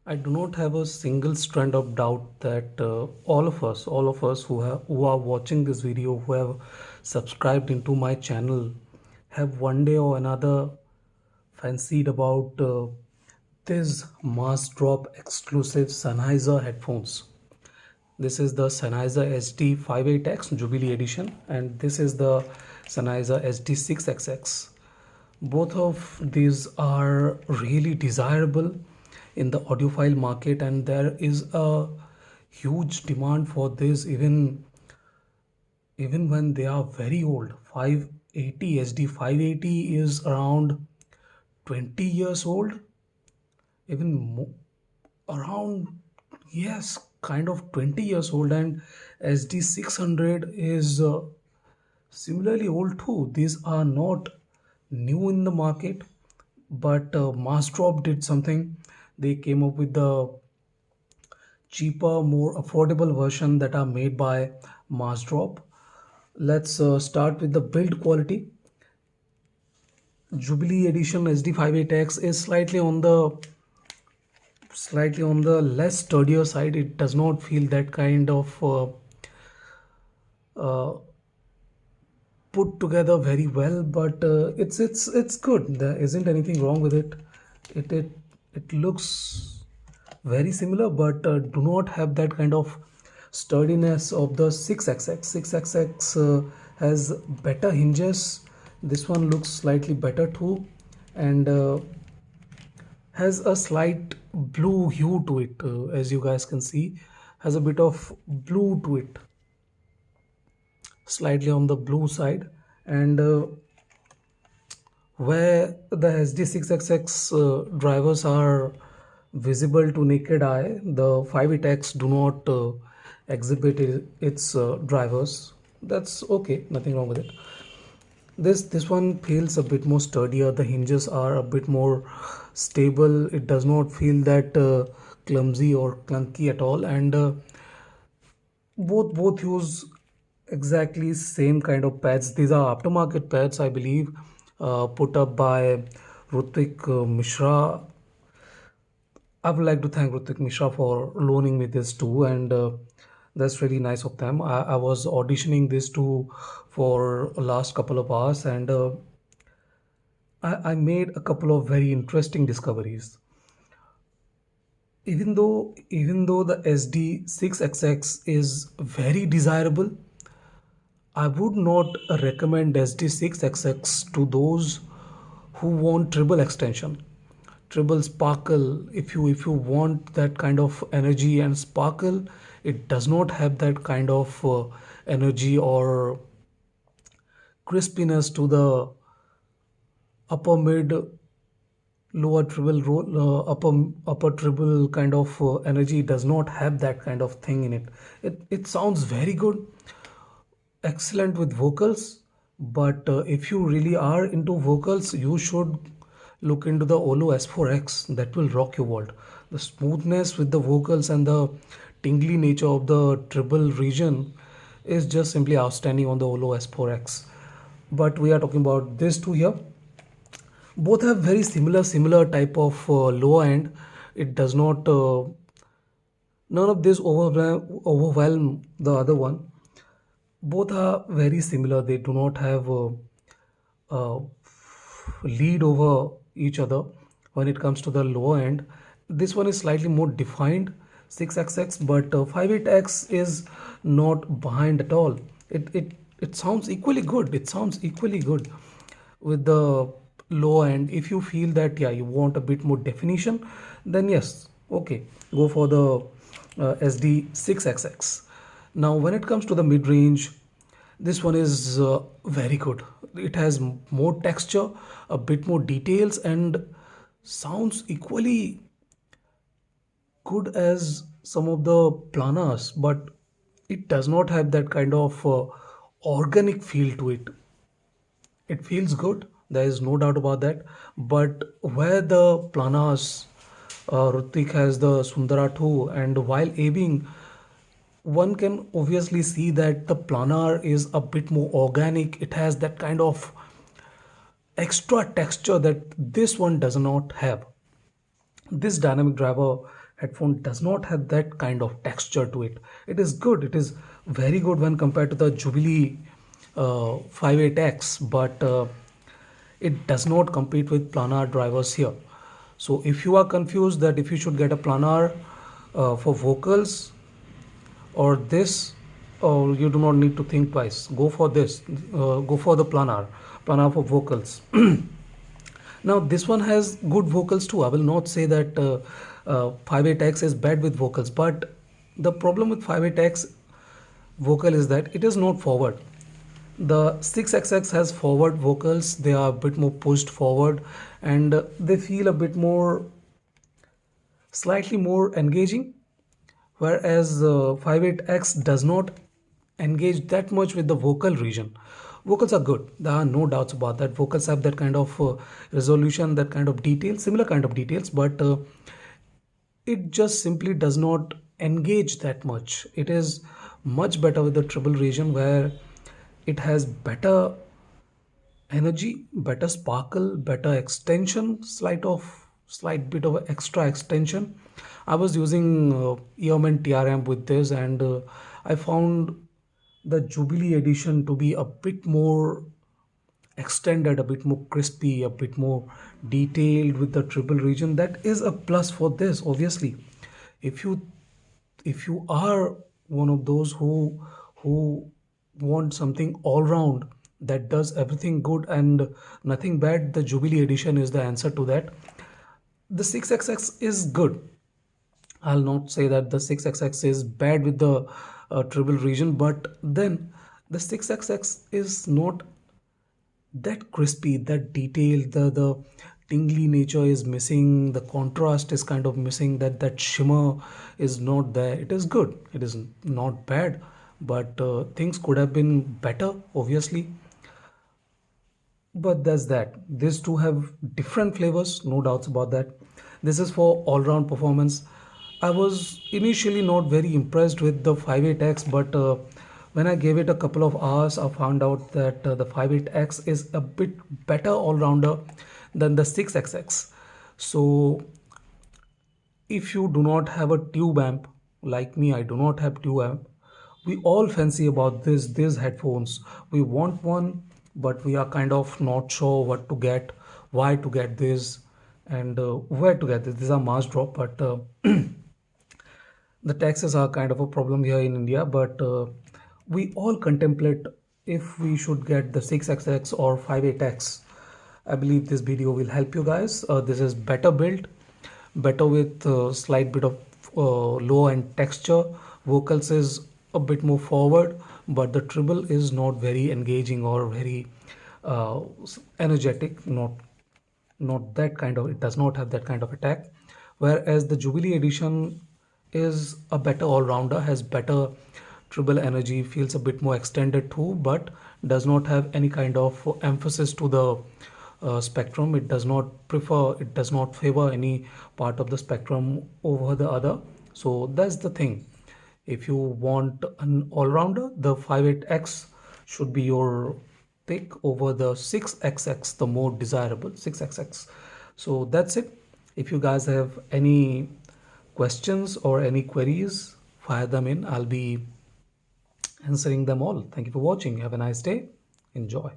I do not have a single strand of doubt that all of us who are watching this video, who have subscribed into my channel, have one day or another fancied about this mass drop exclusive Sennheiser headphones. This is the Sennheiser SD58X Jubilee Edition, and this is the Sennheiser SD6XX. Both of these are really desirable in the audiophile market, and there is a huge demand for this even when they are very old. 580 SD 580 is around 20 years old, even around, yes, kind of 20 years old, and SD 600 is similarly old too. These are not new in the market, but Massdrop did something. They came up with the cheaper, more affordable version that are made by Massdrop. Let's start with the build quality. Jubilee Edition SD58X is slightly on the less sturdier side. It does not feel that kind of uh, put together very well, but it's good. There isn't anything wrong with it. It looks very similar, but do not have that kind of sturdiness of the 6XX. 6XX has better hinges. This one looks slightly better too, and has a slight blue hue to it, as you guys can see, has a bit of blue to it, slightly on the blue side. And where the SD6XX drivers are visible to naked eye, the 580X do not exhibit its drivers. That's okay, nothing wrong with it. This one feels a bit more sturdier. The hinges are a bit more stable. It does not feel that clumsy or clunky at all. And both use exactly same kind of pads. These are aftermarket pads, I believe, put up by Rutik Mishra. I would like to thank Rutik Mishra for loaning me this too, and that's really nice of them. I was auditioning this too for last couple of hours, and I made a couple of very interesting discoveries. Even though the SD6XX is very desirable, I would not recommend SD6XX to those who want triple extension, triple sparkle. If you want that kind of energy and sparkle, it does not have that kind of energy or crispiness to the upper mid, lower treble roll, upper treble kind of energy. Does not have that kind of thing in it. It sounds very good, excellent with vocals, but if you really are into vocals, you should look into the Olo S4X. That will rock your world. The smoothness with the vocals and the tingly nature of the treble region is just simply outstanding on the Olo S4X. But we are talking about this two here. Both have very similar type of lower end. It does not none of this overwhelm the other one. Both are very similar. They do not have a lead over each other when it comes to the lower end. This one is slightly more defined, 6XX, but 58X is not behind at all. It sounds equally good. It sounds equally good with the low end. If you feel that, yeah, you want a bit more definition, then yes, okay, go for the SD6XX. Now when it comes to the mid range, this one is very good. It has more texture, a bit more details, and sounds equally good as some of the planas, but it does not have that kind of organic feel to it. It feels good, there is no doubt about that. But where the planas, Rutik has the Sundara too, and while aiming, one can obviously see that the planar is a bit more organic. It has that kind of extra texture that this one does not have. This dynamic driver headphone does not have that kind of texture to it. It is good. It is very good when compared to the Jubilee 58X, but it does not compete with planar drivers here. So if you are confused that if you should get a planar for vocals or this, or you do not need to think twice, go for this. Go for the planar for vocals. Now this one has good vocals too. I will not say that 58X is bad with vocals, but the problem with 58X vocal is that it is not forward. The 6XX has forward vocals. They are a bit more pushed forward, and they feel a bit more, slightly more engaging, whereas 58X does not engage that much with the vocal region. Vocals are good. There are no doubts about that. Vocals have that kind of resolution, that kind of detail, similar kind of details, but it just simply does not engage that much. It is much better with the treble region, where it has better energy, better sparkle, better extension, slight bit of extra extension. I was using Earman TR-Amp with this, and I found the Jubilee edition to be a bit more extended, a bit more crispy, a bit more detailed with the triple region. That is a plus for this, obviously. If you are one of those who want something all round that does everything good and nothing bad, the Jubilee edition is the answer to that. The 6XX is good. I'll not say that the 6XX is bad with the triple region, but then the 6XX is not that crispy, that detailed. The tingly nature is missing. The contrast is kind of missing. That shimmer is not there. It is good. It is not bad, but things could have been better, obviously. But that's that. These two have different flavors, no doubts about that. This is for all-round performance. I was initially not very impressed with the 58X, but when I gave it a couple of hours, I found out that the 58X is a bit better all-rounder than the 6XX. So if you do not have a tube amp, like me, I do not have tube amp. We all fancy about these headphones. We want one, but we are kind of not sure what to get, why to get this, and where to get this. These are mass drop, but the taxes are kind of a problem here in India. But we all contemplate if we should get the 6XX or 58X. I believe this video will help you guys. This is better built, better with slight bit of low end texture. Vocals is a bit more forward, but the treble is not very engaging or very uh, energetic. Not that kind of. It does not have that kind of attack. Whereas the Jubilee edition is a better all-rounder, has better treble energy, feels a bit more extended too, but does not have any kind of emphasis to the spectrum. It does not prefer, it does not favor any part of the spectrum over the other. So that's the thing. If you want an all-rounder, the 58X should be your pick over the 6XX, the more desirable 6XX. So that's it. If you guys have any questions or any queries, fire them in. I'll be answering them all. Thank you for watching. Have a nice day. Enjoy.